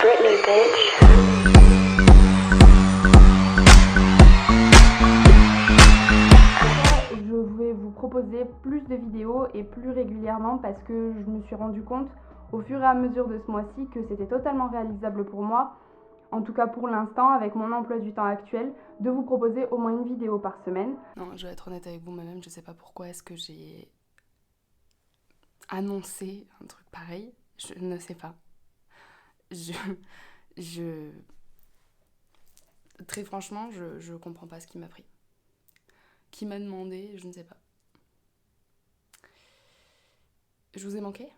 Britney, bitch. Je vais vous proposer plus de vidéos et plus régulièrement parce que je me suis rendu compte au fur et à mesure de ce mois-ci que c'était totalement réalisable pour moi, en tout cas pour l'instant avec mon emploi du temps actuel, de vous proposer au moins une vidéo par semaine. Non, je vais être honnête avec vous, moi-même, je sais pas pourquoi est-ce que j'ai annoncé un truc pareil. Je ne sais pas. Très franchement, je comprends pas ce qui m'a pris. Qui m'a demandé, je ne sais pas. Je vous ai manqué ?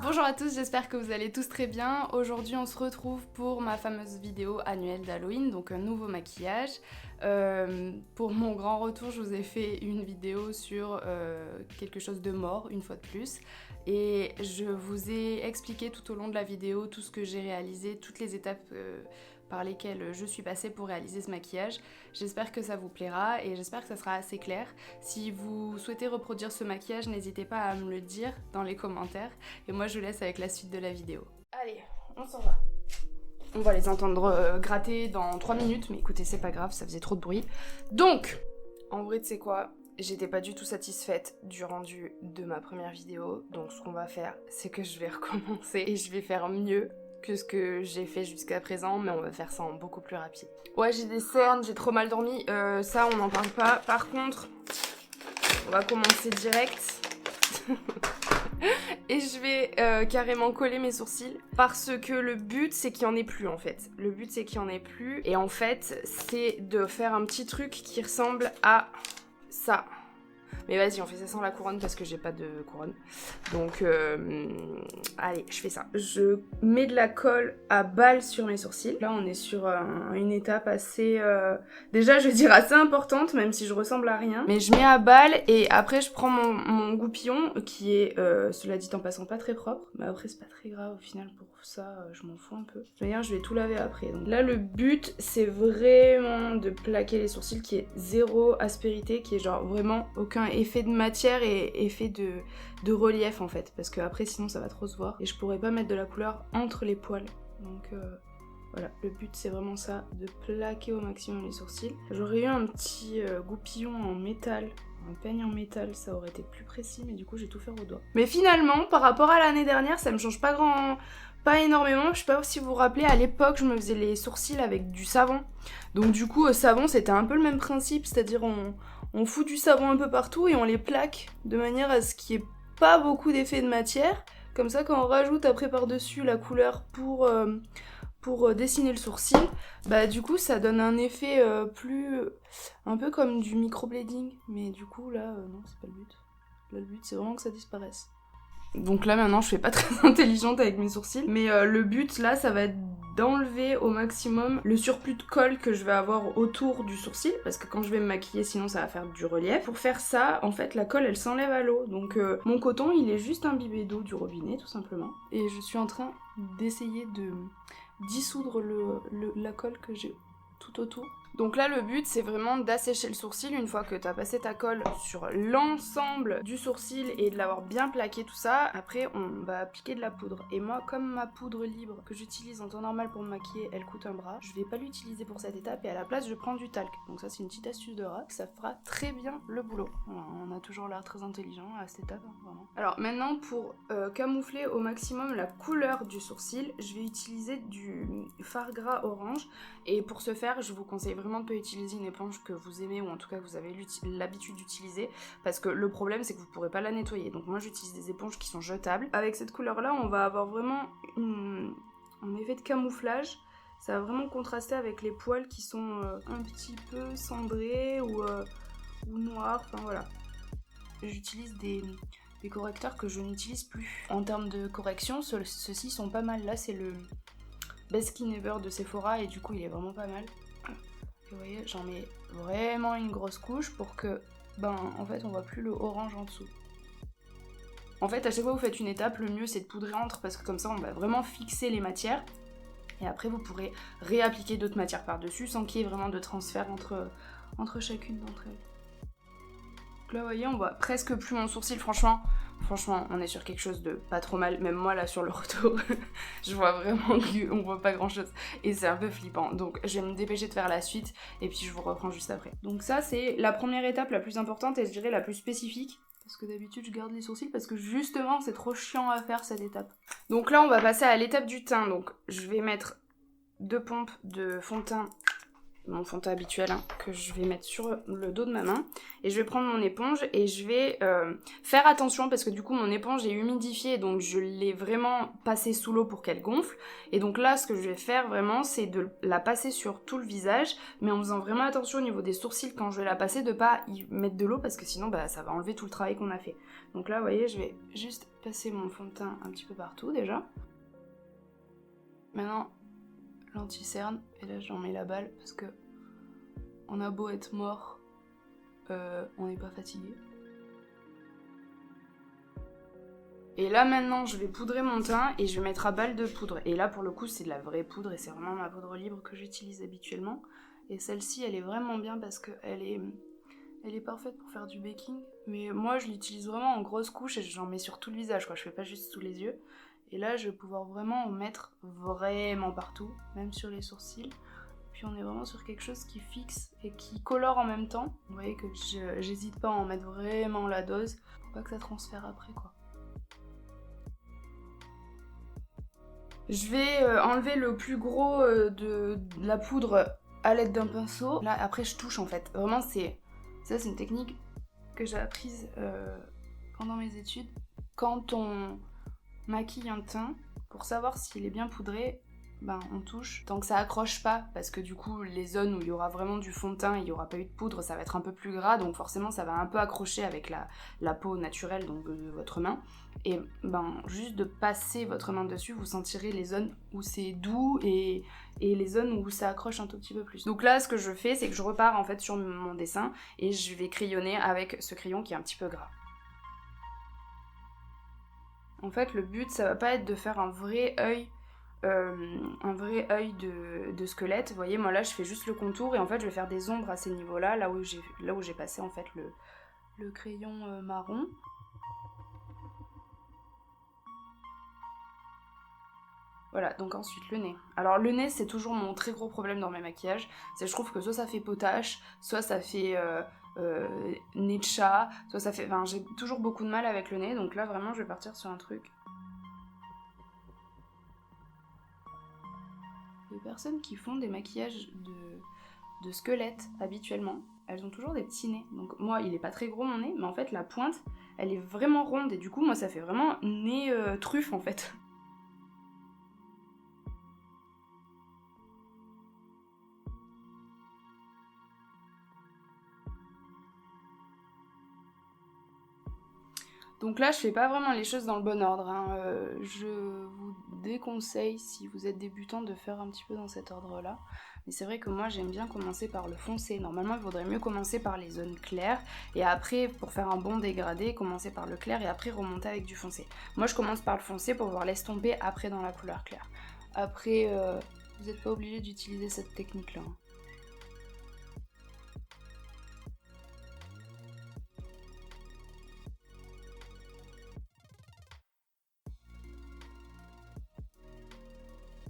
Bonjour à tous, j'espère que vous allez tous très bien. Aujourd'hui on se retrouve pour ma fameuse vidéo annuelle d'Halloween, donc un nouveau maquillage. Pour mon grand retour, je vous ai fait une vidéo sur quelque chose de mort, une fois de plus. Et je vous ai expliqué tout au long de la vidéo tout ce que j'ai réalisé, toutes les étapes par lesquelles je suis passée pour réaliser ce maquillage. J'espère que ça vous plaira et j'espère que ça sera assez clair. Si vous souhaitez reproduire ce maquillage, n'hésitez pas à me le dire dans les commentaires. Et moi, je vous laisse avec la suite de la vidéo. Allez, on s'en va. On va les entendre gratter dans 3 minutes, mais écoutez, c'est pas grave, ça faisait trop de bruit. Donc, en vrai, tu sais quoi ? J'étais pas du tout satisfaite du rendu de ma première vidéo, donc ce qu'on va faire, c'est que je vais recommencer et je vais faire mieux que ce que j'ai fait jusqu'à présent, mais on va faire ça en beaucoup plus rapide. Ouais, j'ai des cernes, j'ai trop mal dormi, ça on n'en parle pas. Par contre, on va commencer direct. Et je vais carrément coller mes sourcils parce que le but c'est qu'il n'y en ait plus en fait. Le but c'est qu'il n'y en ait plus et en fait c'est de faire un petit truc qui ressemble à ça. Mais vas-y, on fait ça sans la couronne parce que j'ai pas de couronne. Donc, allez, je fais ça. Je mets de la colle à balle sur mes sourcils. Là, on est sur une étape assez... déjà, je veux dire assez importante, même si je ressemble à rien. Mais je mets à balle et après, je prends mon goupillon qui est, cela dit en passant, pas très propre. Mais après, c'est pas très grave au final pour ça, je m'en fous un peu. D'ailleurs, je vais tout laver après. Donc là, le but, c'est vraiment de plaquer les sourcils qui est zéro aspérité, qui est genre vraiment aucun effet de matière et effet de relief en fait. Parce que après, sinon, ça va trop se voir. Et je pourrais pas mettre de la couleur entre les poils. Donc voilà, le but, c'est vraiment ça, de plaquer au maximum les sourcils. J'aurais eu un petit goupillon en métal. Un peigne en métal, ça aurait été plus précis, mais du coup j'ai tout fait au doigt. Mais finalement, par rapport à l'année dernière, ça me change pas énormément. Je sais pas si vous vous rappelez, à l'époque, je me faisais les sourcils avec du savon. Donc du coup, savon, c'était un peu le même principe, c'est-à-dire on fout du savon un peu partout et on les plaque de manière à ce qu'il n'y ait pas beaucoup d'effet de matière. Comme ça, quand on rajoute après par-dessus la couleur pour dessiner le sourcil, bah du coup ça donne un effet un peu comme du microblading, mais du coup là non, c'est pas le but. Là, le but c'est vraiment que ça disparaisse. Donc là maintenant je fais pas très intelligente avec mes sourcils, mais le but là ça va être d'enlever au maximum le surplus de colle que je vais avoir autour du sourcil, parce que quand je vais me maquiller sinon ça va faire du relief. Pour faire ça, en fait la colle elle s'enlève à l'eau, donc mon coton il est juste imbibé d'eau du robinet tout simplement, et je suis en train d'essayer de dissoudre la colle que j'ai tout autour. Donc là le but c'est vraiment d'assécher le sourcil une fois que t'as passé ta colle sur l'ensemble du sourcil et de l'avoir bien plaqué tout ça. Après on va appliquer de la poudre, et moi comme ma poudre libre que j'utilise en temps normal pour me maquiller elle coûte un bras, je vais pas l'utiliser pour cette étape et à la place je prends du talc. Donc ça c'est une petite astuce de rat, ça fera très bien le boulot. Voilà, on a toujours l'air très intelligent à cette étape, hein, vraiment. Alors maintenant pour camoufler au maximum la couleur du sourcil, je vais utiliser du fard gras orange, et pour ce faire je vous conseille vraiment de pas utiliser une éponge que vous aimez ou en tout cas que vous avez l'habitude d'utiliser, parce que le problème c'est que vous pourrez pas la nettoyer. Donc moi j'utilise des éponges qui sont jetables. Avec cette couleur là on va avoir vraiment un effet de camouflage, ça va vraiment contraster avec les poils qui sont un petit peu cendrés ou noirs, enfin voilà. J'utilise des des correcteurs que je n'utilise plus. En termes de correction, ceux-ci sont pas mal. Là, c'est le Best Skin Ever de Sephora et du coup, il est vraiment pas mal. Et vous voyez, j'en mets vraiment une grosse couche pour que, en fait, on voit plus le orange en dessous. En fait, à chaque fois que vous faites une étape, le mieux c'est de poudrer entre parce que comme ça, on va vraiment fixer les matières. Et après, vous pourrez réappliquer d'autres matières par-dessus sans qu'il y ait vraiment de transfert entre chacune d'entre elles. Donc là, vous voyez, on voit presque plus mon sourcil. Franchement, on est sur quelque chose de pas trop mal. Même moi, là, sur le retour, je vois vraiment qu'on voit pas grand-chose. Et c'est un peu flippant. Donc, je vais me dépêcher de faire la suite et puis je vous reprends juste après. Donc ça, c'est la première étape la plus importante et je dirais la plus spécifique. Parce que d'habitude, je garde les sourcils parce que justement, c'est trop chiant à faire cette étape. Donc là, on va passer à l'étape du teint. Donc, je vais mettre 2 pompes de fond de teint, mon fond de teint habituel, que je vais mettre sur le dos de ma main. Et je vais prendre mon éponge et je vais faire attention parce que du coup, mon éponge est humidifiée. Donc, je l'ai vraiment passée sous l'eau pour qu'elle gonfle. Et donc là, ce que je vais faire vraiment, c'est de la passer sur tout le visage. Mais en faisant vraiment attention au niveau des sourcils quand je vais la passer, de pas y mettre de l'eau parce que sinon, ça va enlever tout le travail qu'on a fait. Donc là, vous voyez, je vais juste passer mon fond de teint un petit peu partout déjà. Maintenant, l'anti-cerne, et là j'en mets la balle parce que on a beau être mort, on n'est pas fatigué. Et là maintenant je vais poudrer mon teint et je vais mettre à balle de poudre. Et là pour le coup c'est de la vraie poudre et c'est vraiment ma poudre libre que j'utilise habituellement. Et celle-ci elle est vraiment bien parce qu'elle est parfaite pour faire du baking. Mais moi je l'utilise vraiment en grosse couche et j'en mets sur tout le visage quoi, je fais pas juste sous les yeux. Et là, je vais pouvoir vraiment en mettre vraiment partout, même sur les sourcils. Puis on est vraiment sur quelque chose qui fixe et qui colore en même temps. Vous voyez que j'hésite pas à en mettre vraiment la dose pour pas que ça transfère après quoi. Je vais enlever le plus gros de la poudre à l'aide d'un pinceau. Là, après, je touche en fait. Vraiment, c'est une technique que j'ai apprise pendant mes études. Quand on maquille un teint, pour savoir s'il est bien poudré, on touche. Tant que ça accroche pas, parce que du coup, les zones où il y aura vraiment du fond de teint, il n'y aura pas eu de poudre, ça va être un peu plus gras, donc forcément ça va un peu accrocher avec la peau naturelle donc de votre main. Et juste de passer votre main dessus, vous sentirez les zones où c'est doux et les zones où ça accroche un tout petit peu plus. Donc là, ce que je fais, c'est que je repars en fait sur mon dessin et je vais crayonner avec ce crayon qui est un petit peu gras. En fait, le but, ça va pas être de faire un vrai œil de squelette. Vous voyez, moi là, je fais juste le contour et en fait, je vais faire des ombres à ces niveaux-là, là où j'ai passé en fait le crayon marron. Voilà, donc ensuite le nez. Alors le nez, c'est toujours mon très gros problème dans mes maquillages. Je trouve que soit ça fait potache, soit ça fait nez de chat, soit ça fait... Enfin, j'ai toujours beaucoup de mal avec le nez, donc là vraiment je vais partir sur un truc. Les personnes qui font des maquillages de squelette habituellement, elles ont toujours des petits nez. Donc moi, il est pas très gros mon nez, mais en fait la pointe, elle est vraiment ronde et du coup moi ça fait vraiment nez truffe en fait. Donc là, je fais pas vraiment les choses dans le bon ordre. Je vous déconseille, si vous êtes débutant, de faire un petit peu dans cet ordre-là. Mais c'est vrai que moi, j'aime bien commencer par le foncé. Normalement, il vaudrait mieux commencer par les zones claires. Et après, pour faire un bon dégradé, commencer par le clair et après remonter avec du foncé. Moi, je commence par le foncé pour pouvoir l'estomper après dans la couleur claire. Après, vous n'êtes pas obligé d'utiliser cette technique-là.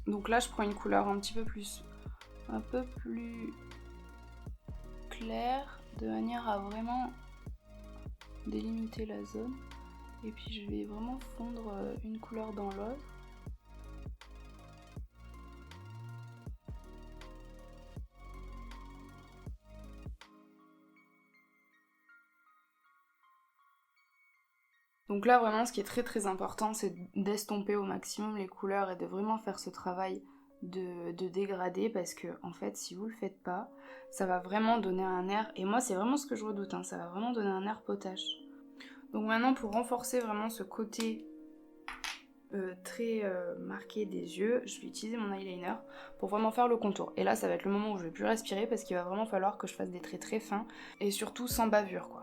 Donc là, je prends une couleur un peu plus claire, de manière à vraiment délimiter la zone. Et puis je vais vraiment fondre une couleur dans l'autre. Donc là vraiment ce qui est très très important c'est d'estomper au maximum les couleurs et de vraiment faire ce travail de dégradé parce que en fait si vous le faites pas ça va vraiment donner un air, et moi c'est vraiment ce que je redoute, ça va vraiment donner un air potache. Donc maintenant pour renforcer vraiment ce côté très marqué des yeux, je vais utiliser mon eyeliner pour vraiment faire le contour. Et là ça va être le moment où je vais plus respirer parce qu'il va vraiment falloir que je fasse des traits très fins et surtout sans bavure quoi.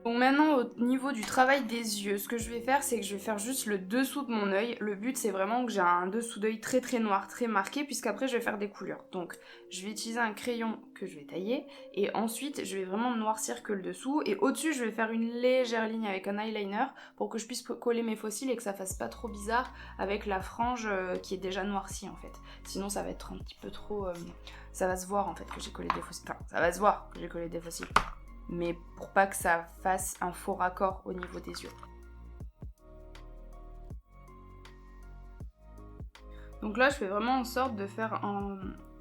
Donc maintenant au niveau du travail des yeux, ce que je vais faire c'est que je vais faire juste le dessous de mon œil. Le but c'est vraiment que j'ai un dessous d'œil très très noir, très marqué, puisqu'après je vais faire des coulures. Donc je vais utiliser un crayon que je vais tailler et ensuite je vais vraiment noircir que le dessous. Et au-dessus je vais faire une légère ligne avec un eyeliner pour que je puisse coller mes faux cils et que ça fasse pas trop bizarre avec la frange qui est déjà noircie en fait. Sinon ça va être un petit peu trop... ça va se voir en fait que j'ai collé des faux cils. Enfin ça va se voir que j'ai collé des faux cils. Mais pour pas que ça fasse un faux raccord au niveau des yeux. Donc là je fais vraiment en sorte de faire un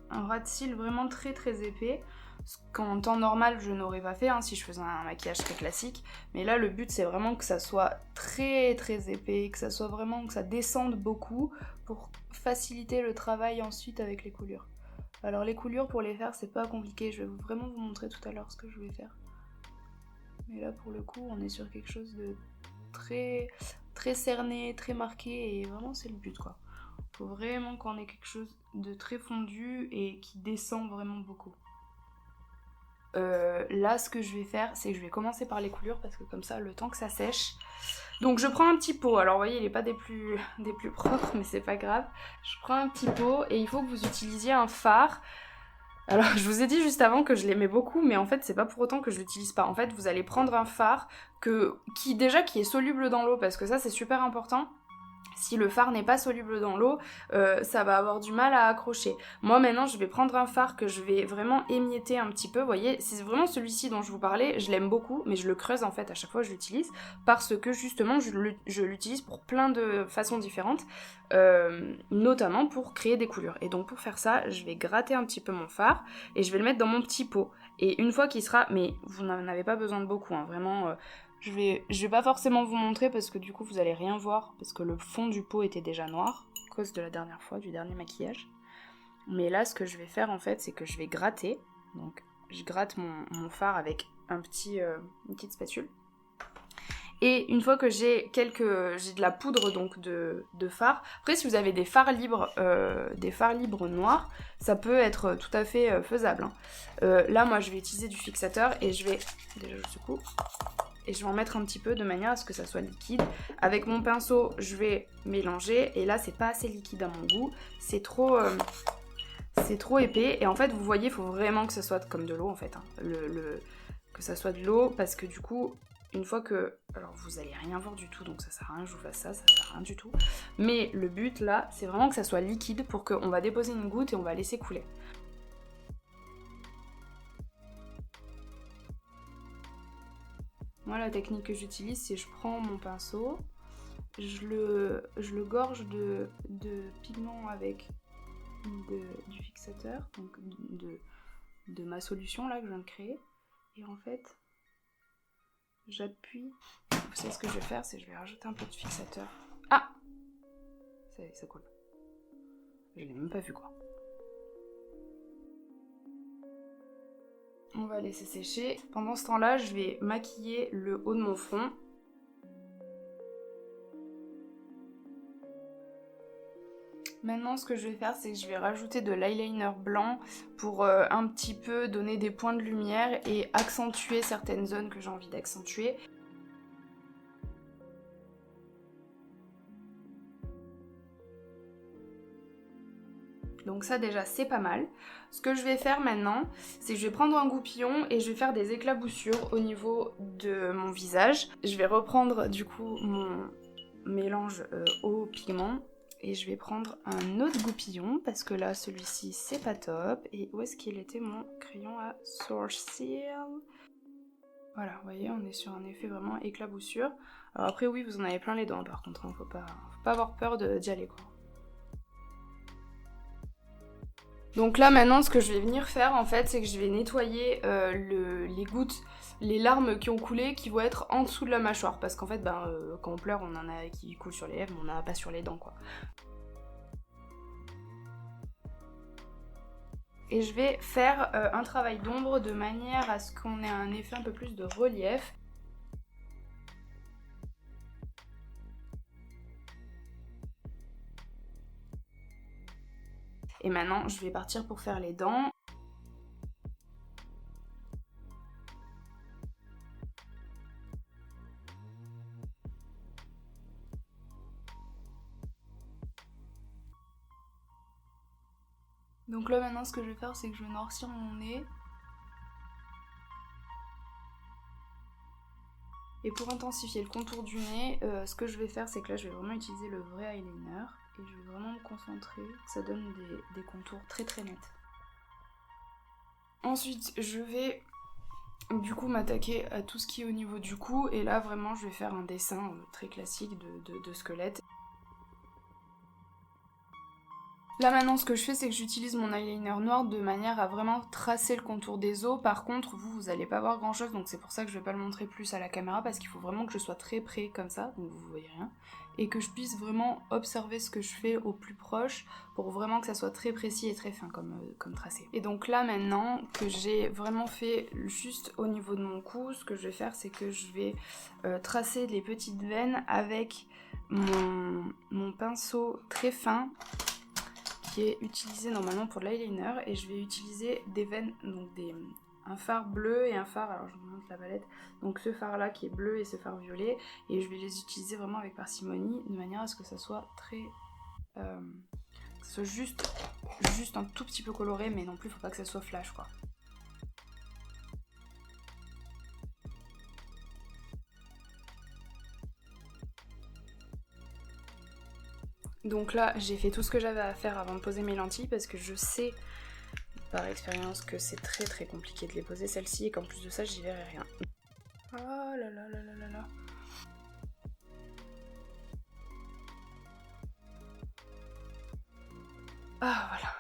ras de cils vraiment très très épais, ce qu'en temps normal je n'aurais pas fait si je faisais un maquillage très classique, mais là le but c'est vraiment que ça soit très très épais, que ça soit vraiment que ça descende beaucoup pour faciliter le travail ensuite avec les coulures. Alors les coulures pour les faire c'est pas compliqué, je vais vraiment vous montrer tout à l'heure ce que je vais faire. Mais là pour le coup on est sur quelque chose de très très cerné, très marqué et vraiment c'est le but quoi. Faut vraiment qu'on ait quelque chose de très fondu et qui descend vraiment beaucoup. Là ce que je vais faire c'est que je vais commencer par les coulures parce que comme ça le temps que ça sèche. Donc je prends un petit pot, alors vous voyez il est pas des plus propres mais c'est pas grave. Je prends un petit pot et il faut que vous utilisiez un fard. Alors je vous ai dit juste avant que je l'aimais beaucoup mais en fait c'est pas pour autant que je l'utilise pas. En fait vous allez prendre un fard qui est soluble dans l'eau parce que ça c'est super important. Si le fard n'est pas soluble dans l'eau, ça va avoir du mal à accrocher. Moi maintenant je vais prendre un fard que je vais vraiment émietter un petit peu, vous voyez, c'est vraiment celui-ci dont je vous parlais, je l'aime beaucoup, mais je le creuse en fait à chaque fois que je l'utilise, parce que justement je l'utilise pour plein de façons différentes, notamment pour créer des coulures. Et donc pour faire ça, je vais gratter un petit peu mon fard, et je vais le mettre dans mon petit pot. Et une fois qu'il sera, mais vous n'en avez pas besoin de beaucoup, vraiment... Je vais pas forcément vous montrer parce que du coup vous allez rien voir parce que le fond du pot était déjà noir à cause de la dernière fois, du dernier maquillage. Mais là ce que je vais faire en fait c'est que je vais gratter. Donc je gratte mon fard avec une petite spatule. Et une fois que j'ai de la poudre donc de fard, après si vous avez des fards libres noirs, ça peut être tout à fait faisable. Là moi je vais utiliser du fixateur et je vais, déjà je secoue, et je vais en mettre un petit peu de manière à ce que ça soit liquide. Avec mon pinceau, je vais mélanger et là c'est pas assez liquide à mon goût, c'est trop épais et en fait vous voyez il faut vraiment que ça soit comme de l'eau en fait, que ça soit de l'eau parce que du coup une fois que... Alors vous allez rien voir du tout donc ça sert à rien que je vous fasse ça sert à rien du tout. Mais le but là c'est vraiment que ça soit liquide pour qu'on va déposer une goutte et on va laisser couler. Moi la technique que j'utilise c'est je prends mon pinceau, je le gorge de pigment avec du fixateur, donc de ma solution là que je viens de créer, et en fait j'appuie. Vous savez ce que je vais faire, c'est que je vais rajouter un peu de fixateur. Ah, ça coule. Je l'ai même pas vu quoi. On va laisser sécher. Pendant ce temps-là, je vais maquiller le haut de mon front. Maintenant, ce que je vais faire, c'est que je vais rajouter de l'eyeliner blanc pour un petit peu donner des points de lumière et accentuer certaines zones que j'ai envie d'accentuer. Donc ça déjà c'est pas mal. Ce que je vais faire maintenant, c'est que je vais prendre un goupillon et je vais faire des éclaboussures au niveau de mon visage. Je vais reprendre du coup mon mélange au pigment et je vais prendre un autre goupillon parce que là celui-ci c'est pas top. Et où est-ce qu'il était mon crayon à sourcil? Voilà, vous voyez, on est sur un effet vraiment éclaboussure. Alors après oui, vous en avez plein les dents par contre, faut pas avoir peur d'y aller quoi. Donc là maintenant ce que je vais venir faire en fait c'est que je vais nettoyer les gouttes les larmes qui ont coulé qui vont être en dessous de la mâchoire. Parce qu'en fait, quand on pleure, on en a qui coulent sur les lèvres, mais on n'en a pas sur les dents, quoi. Et je vais faire un travail d'ombre de manière à ce qu'on ait un effet un peu plus de relief. Et maintenant, je vais partir pour faire les dents. Donc là maintenant ce que je vais faire c'est que je vais noircir mon nez. Et pour intensifier le contour du nez, ce que je vais faire c'est que là je vais vraiment utiliser le vrai eyeliner. Et je vais vraiment me concentrer, que ça donne des contours très très nets. Ensuite je vais du coup m'attaquer à tout ce qui est au niveau du cou. Et là vraiment je vais faire un dessin très classique de squelette. Là maintenant ce que je fais c'est que j'utilise mon eyeliner noir de manière à vraiment tracer le contour des os. Par contre vous allez pas voir grand chose, donc c'est pour ça que je vais pas le montrer plus à la caméra, parce qu'il faut vraiment que je sois très près comme ça, donc vous voyez rien, et que je puisse vraiment observer ce que je fais au plus proche pour vraiment que ça soit très précis et très fin comme tracé. Et donc là maintenant que j'ai vraiment fait juste au niveau de mon cou, ce que je vais faire c'est que je vais tracer les petites veines avec mon pinceau très fin qui est utilisé normalement pour l'eyeliner, et je vais utiliser des veines, donc un fard bleu et un fard, alors je vous montre la palette, donc ce fard là qui est bleu et ce fard violet, et je vais les utiliser vraiment avec parcimonie de manière à ce que ça soit très que ce soit juste un tout petit peu coloré, mais non plus faut pas que ça soit flash quoi. Donc là, j'ai fait tout ce que j'avais à faire avant de poser mes lentilles, parce que je sais par expérience que c'est très très compliqué de les poser celles-ci, et qu'en plus de ça, j'y verrai rien. Oh là là là là là là. Ah voilà.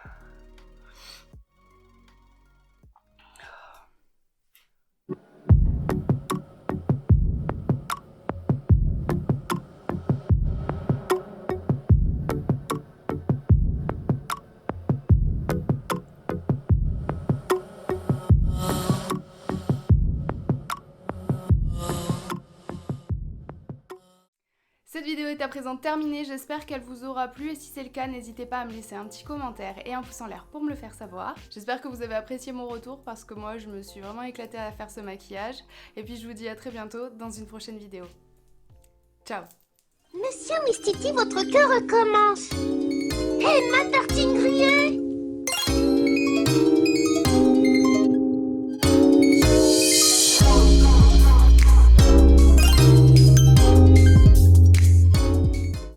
Cette vidéo est à présent terminée, j'espère qu'elle vous aura plu, et si c'est le cas, n'hésitez pas à me laisser un petit commentaire et un pouce en l'air pour me le faire savoir. J'espère que vous avez apprécié mon retour, parce que moi je me suis vraiment éclatée à faire ce maquillage, et puis je vous dis à très bientôt dans une prochaine vidéo. Ciao. Monsieur Ouistiti, votre cœur recommence. Hé,